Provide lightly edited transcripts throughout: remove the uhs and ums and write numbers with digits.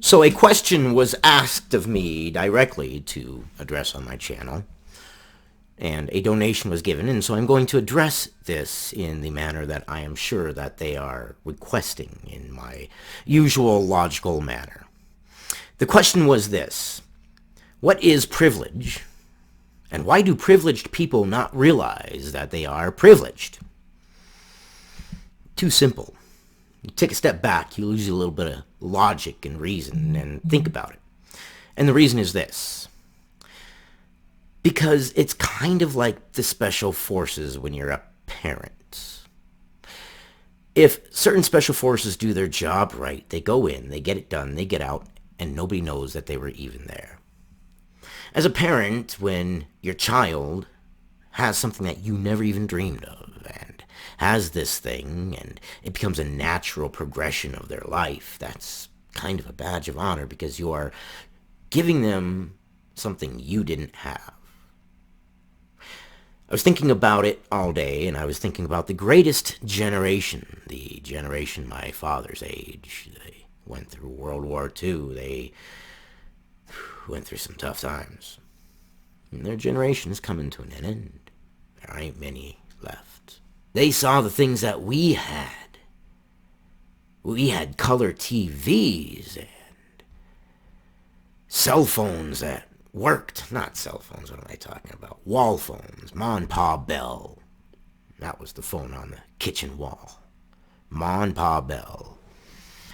So a question was asked of me directly to address on my channel, and a donation was given, and so I'm going to address this in the manner that I am sure that they are requesting in my usual logical manner. The question was this: what is privilege, and why do privileged people not realize that they are privileged? Too simple. You take a step back, you lose a little bit of logic and reason, and think about it. And the reason is this: because it's kind of like the special forces when you're a parent. If certain special forces do their job right, they go in, they get it done, they get out, and nobody knows that they were even there. As a parent, when your child has something that you never even dreamed of and has this thing and it becomes a natural progression of their life, that's kind of a badge of honor because you are giving them something you didn't have. I was thinking about it all day, and I was thinking about the greatest generation, the generation my father's age. They went through World War II. They went through some tough times. And their generation is coming to an end. There ain't many left. They saw the things that we had. We had color TVs and cell phones that worked. Not cell phones, what am I talking about? Wall phones. Ma and Pa Bell. That was the phone on the kitchen wall. Ma and Pa Bell.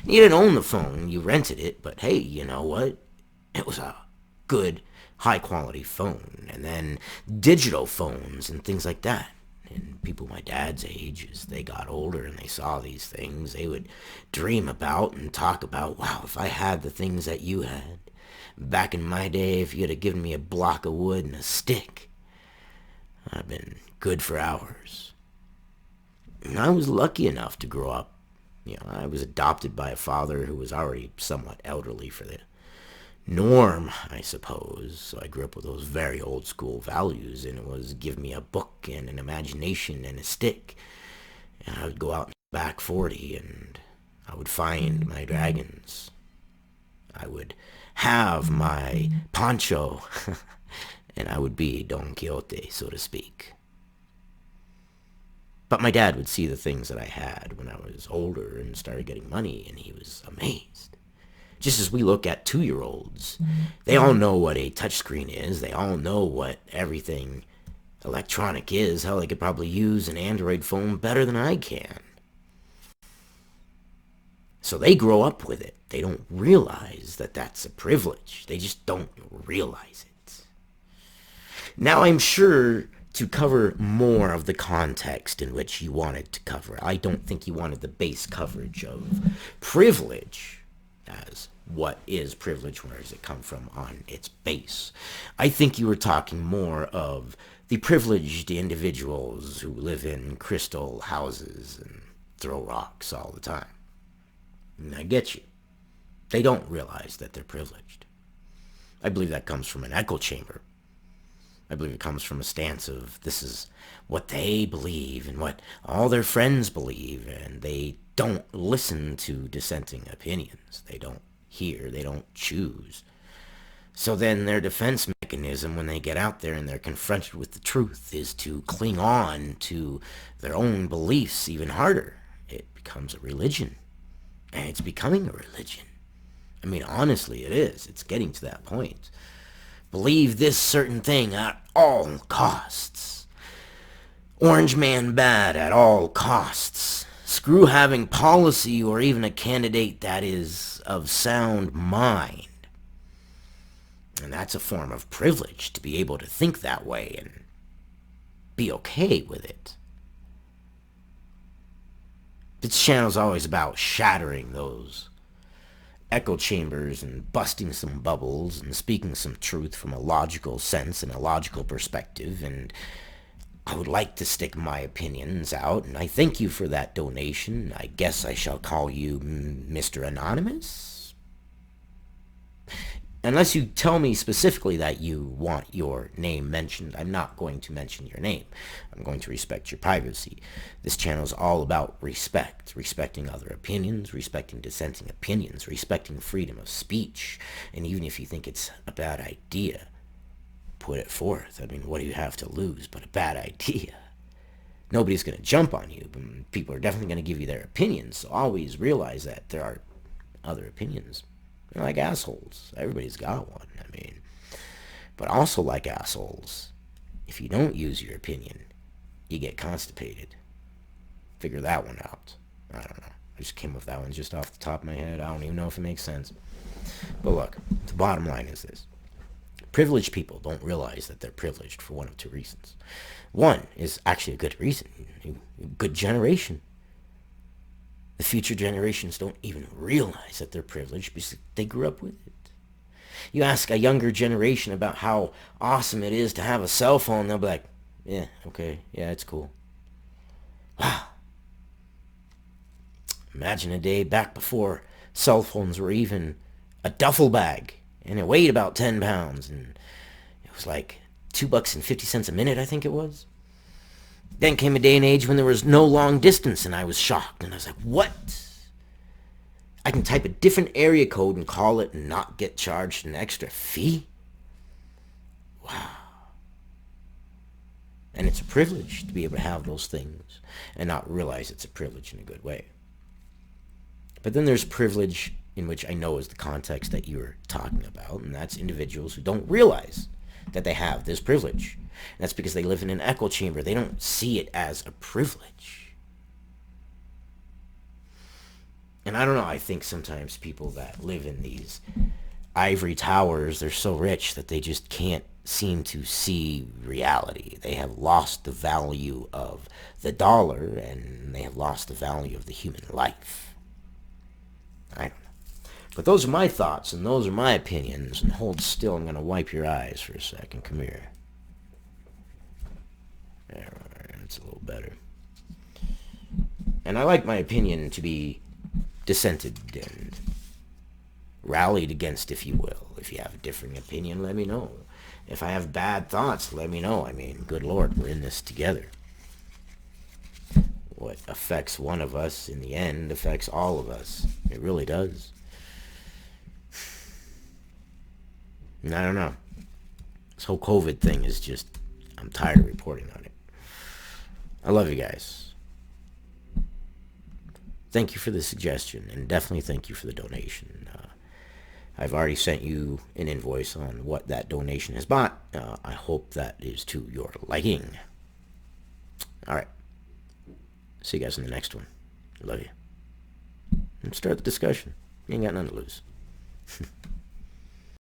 You didn't own the phone, you rented it, but hey, you know what? It was a good, high-quality phone. And then digital phones and things like that. And people my dad's age, as they got older and they saw these things, they would dream about and talk about, wow, if I had the things that you had. Back in my day, if you'd have given me a block of wood and a stick, I'd have been good for hours. And I was lucky enough to grow up. I was adopted by a father who was already somewhat elderly for the norm, I suppose. So I grew up with those very old school values, and it was give me a book and an imagination and a stick. And I would go out in the back 40 and I would find my dragons. I would have my poncho and I would be Don Quixote, so to speak. But my dad would see the things that I had when I was older and started getting money, and he was amazed. Just as we look at 2-year-olds, they all know what a touchscreen is. They all know what everything electronic is. Hell, they could probably use an Android phone better than I can. So they grow up with it. They don't realize that that's a privilege. They just don't realize it. Now, I'm sure to cover more of the context in which you wanted to cover, I don't think you wanted the base coverage of privilege as what is privilege, where does it come from on its base. I think you were talking more of the privileged individuals who live in crystal houses and throw rocks all the time. And I get you. They don't realize that they're privileged. I believe that comes from an echo chamber. I believe it comes from a stance of this is what they believe and what all their friends believe, and they don't listen to dissenting opinions. They don't hear, they don't choose. So then their defense mechanism when they get out there and they're confronted with the truth is to cling on to their own beliefs even harder. It becomes a religion. And it's becoming a religion. I mean, honestly, it is. It's getting to that point. Believe this certain thing at all costs. Orange man bad at all costs. Screw having policy or even a candidate that is of sound mind. And that's a form of privilege, to be able to think that way and be okay with it. This channel's always about shattering those echo chambers and busting some bubbles and speaking some truth from a logical sense and a logical perspective, and I would like to stick my opinions out, and I thank you for that donation. I guess I shall call you Mr. Anonymous. unless you tell me specifically that you want your name mentioned, I'm not going to mention your name. I'm going to respect your privacy. This channel is all about respect, respecting other opinions, respecting dissenting opinions, respecting freedom of speech. And even if you think it's a bad idea, put it forth. I mean, what do you have to lose but a bad idea? Nobody's going to jump on you, but people are definitely going to give you their opinions. So always realize that there are other opinions. They're like assholes. Everybody's got one. I mean, but also like assholes, if you don't use your opinion, you get constipated. Figure that one out. I don't know. I just came up with that one just off the top of my head. I don't even know if it makes sense. But look, the bottom line is this. Privileged people don't realize that they're privileged for one of two reasons. One is actually a good reason. A good generation. The future generations don't even realize that they're privileged because they grew up with it. You ask a younger generation about how awesome it is to have a cell phone, they'll be like, yeah, okay, yeah, it's cool. Wow. Imagine a day back before cell phones were even a duffel bag, and it weighed about 10 pounds, and it was like $2.50 a minute, I think it was. Then came a day and age when there was no long distance, and I was shocked. And I was like, what? I can type a different area code and call it and not get charged an extra fee? Wow. And it's a privilege to be able to have those things and not realize it's a privilege in a good way. But then there's privilege in which I know is the context that you're talking about, and that's individuals who don't realize that they have this privilege. And that's because they live in an echo chamber. They don't see it as a privilege. And I don't know, I think sometimes people that live in these ivory towers, they're so rich that they just can't seem to see reality. They have lost the value of the dollar, and they have lost the value of the human life. I don't know. But those are my thoughts, and those are my opinions. And hold still, I'm going to wipe your eyes for a second. Come here. There, that's a little better. And I like my opinion to be dissented and rallied against, if you will. If you have a differing opinion, let me know. If I have bad thoughts, let me know. I mean, good Lord, we're in this together. What affects one of us in the end affects all of us. It really does. And I don't know. This whole COVID thing is just, I'm tired of reporting on it. I love you guys. Thank you for the suggestion, and definitely thank you for the donation. I've already sent you an invoice on what that donation has bought. I hope that is to your liking. All right. See you guys in the next one. Love you. And start the discussion. You ain't got nothing to lose.